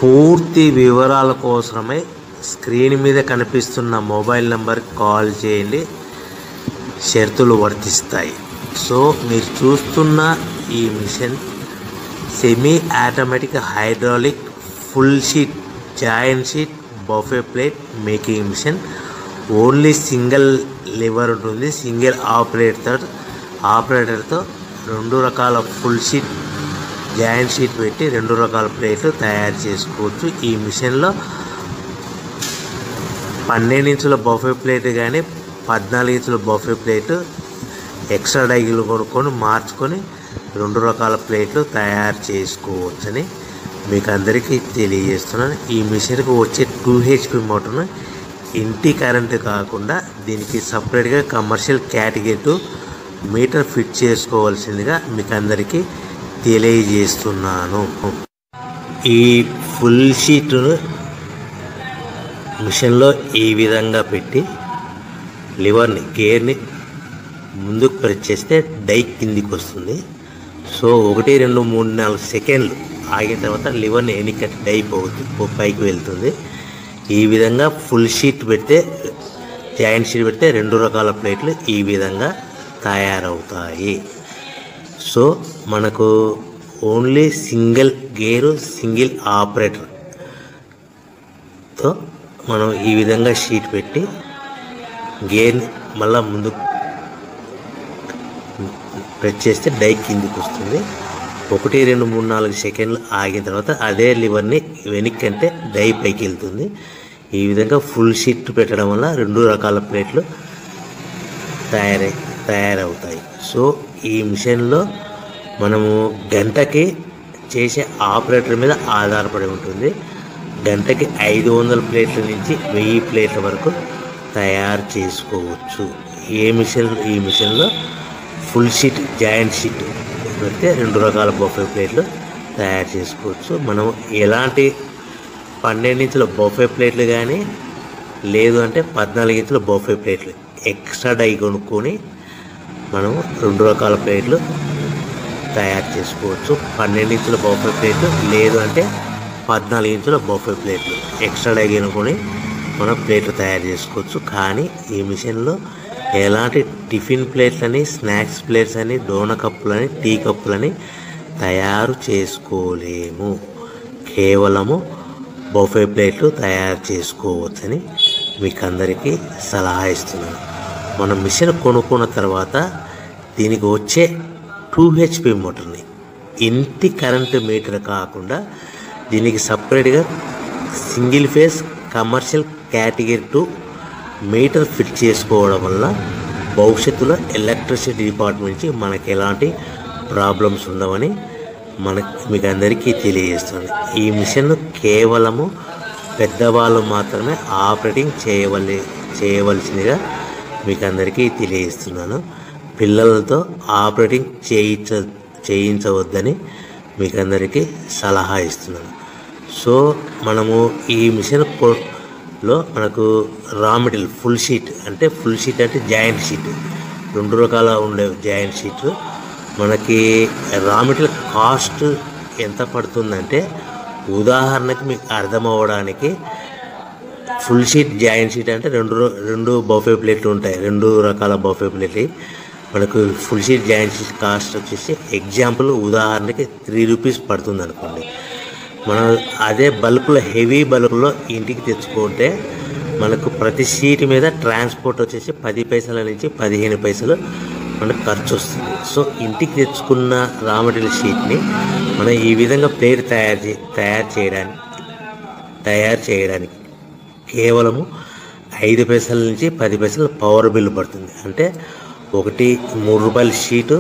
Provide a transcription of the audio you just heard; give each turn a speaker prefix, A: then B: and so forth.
A: పూర్తి వివరాల కోసమై స్క్రీన్ మీద కనిపిస్తున్న మొబైల్ నంబర్కి కాల్ చేయండి. షరతులు వర్తిస్తాయి. సో మీరు చూస్తున్న ఈ machine semi automatic hydraulic full sheet joint sheet buffet plate making machine. Only single lever ఉంటుంది. సింగిల్ ఆపరేటర్తో 2 రకాల ఫుల్ షీట్ జాయింట్ షీట్ పెట్టి 2 రకాల ప్లేట్లు తయారు చేసుకోవచ్చు. ఈ మిషన్లో 12 ఇంచుల బఫే ప్లేట్ కానీ 14 ఇంచుల బఫే ప్లేటు ఎక్స్ట్రా డైలు కొనుక్కొని మార్చుకొని 2 రకాల ప్లేట్లు తయారు చేసుకోవచ్చని మీకు అందరికీ తెలియజేస్తున్నాను. ఈ మిషన్కి వచ్చే 2 HP మోటార్ను ఇంటి కరెంటు కాకుండా దీనికి సపరేట్గా కమర్షియల్ కేటగిరీ 2 మీటర్ ఫిట్ చేసుకోవాల్సిందిగా మీకు అందరికీ తెలియజేస్తున్నాను. ఈ ఫుల్ షీట్ను మిషన్లో ఈ విధంగా పెట్టి లివర్ని గేర్ని ముందుకు ప్రెస్ చేస్తే డై కిందికి వస్తుంది. సో 1 2 3 4 సెకండ్లు ఆగిన తర్వాత లివర్ని వెనక్కి డై పైకి వెళ్తుంది. ఈ విధంగా ఫుల్ షీట్ పెడితే జాయింట్ షీట్ పెడితే 2 రకాల ప్లేట్లు ఈ విధంగా తయారవుతాయి. సో మనకు ఓన్లీ సింగిల్ గేరు సింగిల్ ఆపరేటర్తో మనం ఈ విధంగా షీట్ పెట్టి గేర్ని మళ్ళీ ముందుకు ప్రెస్ చేస్తే డై కిందికి వస్తుంది. 1 2 3 4 సెకండ్లు ఆగిన తర్వాత అదే లివర్ని వెనక్కి అంటే డై పైకి వెళ్తుంది. ఈ విధంగా ఫుల్ షీట్ పెట్టడం వల్ల 2 రకాల ప్లేట్లు తయారవుతాయి. సో ఈ మిషన్లో మనము గంటకి చేసే ఆపరేటర్ మీద ఆధారపడి ఉంటుంది. గంటకి 500 ప్లేట్ల నుంచి 1000 ప్లేట్ల వరకు తయారు చేసుకోవచ్చు. ఈ మిషన్లో ఫుల్ షీట్ జాయింట్ షీట్ పెడితే 2 రకాల బఫే ప్లేట్లు తయారు చేసుకోవచ్చు. మనం ఎలాంటి 12 ఇంచుల బఫే ప్లేట్లు కానీ లేదు అంటే 14 ఇంచుల బఫే ప్లేట్లు ఎక్స్ట్రా డై కొనుక్కొని మనం 2 రకాల ప్లేట్లు తయారు చేసుకోవచ్చు. 12 ఇంచుల బఫే ప్లేట్లు లేదు అంటే 14 ఇంచుల బఫే ప్లేట్లు ఎక్స్ట్రా డై కొనుక్కొని మనం ప్లేట్లు తయారు చేసుకోవచ్చు. కానీ ఈ మిషన్లో ఎలాంటి టిఫిన్ ప్లేట్లని స్నాక్స్ ప్లేట్స్ అని డోనా కప్పులని టీ కప్పులని తయారు చేసుకోలేము. కేవలము బఫే ప్లేట్లు తయారు చేసుకోవచ్చని మీకు అందరికీ సలహా ఇస్తున్నాను. మనం మిషన్ కొనుక్కున్న తర్వాత దీనికి వచ్చే 2 HP మోటార్ని ఇంటి కరెంటు మీటర్ కాకుండా దీనికి సపరేట్గా single phase commercial category 2 metre fit చేసుకోవడం వల్ల భవిష్యత్తులో ఎలక్ట్రిసిటీ డిపార్ట్మెంట్ నుంచి మనకి ఎలాంటి ప్రాబ్లమ్స్ ఉండవని మీకు అందరికీ తెలియజేస్తుంది. ఈ మిషన్ కేవలము పెద్దవాళ్ళు మాత్రమే ఆపరేటింగ్ చేయవలసిందిగా మీకు అందరికీ తెలియజేస్తున్నాను. పిల్లలతో ఆపరేటింగ్ చేయించవద్దని మీకు అందరికీ సలహా ఇస్తున్నాను. సో మనము ఈ మిషన్లో మనకు రా మెటీరియల్ ఫుల్ షీట్ అంటే జాయింట్ షీట్ 2 రకాల ఉండే జాయింట్ షీట్ మనకి రా మెటీరియల్ కాస్ట్ ఎంత పడుతుందంటే ఉదాహరణకి మీకు అర్థమవ్వడానికి ఫుల్ షీట్ జాయింట్ షీట్ అంటే 2 బఫే ప్లేట్లు ఉంటాయి. 2 రకాల బఫే ప్లేట్లు మనకు full sheet joint sheet cost వచ్చేసి ఎగ్జాంపుల్ ఉదాహరణకి 3 రూపీస్ పడుతుంది అనుకోండి. మనం అదే బల్క్లో హెవీ బల్క్లో ఇంటికి తెచ్చుకుంటే మనకు ప్రతి షీట్ మీద ట్రాన్స్పోర్ట్ వచ్చేసి 10 పైసల నుంచి 15 పైసలు మనకు ఖర్చు వస్తుంది. సో ఇంటికి తెచ్చుకున్న రా మెటీరియల్ షీట్ని మనం ఈ విధంగా ప్లేట్ తయారు చేయడానికి కేవలము 5 పైసల నుంచి 10 పైసలు పవర్ బిల్లు పడుతుంది. అంటే 3 రూపాయల షీటు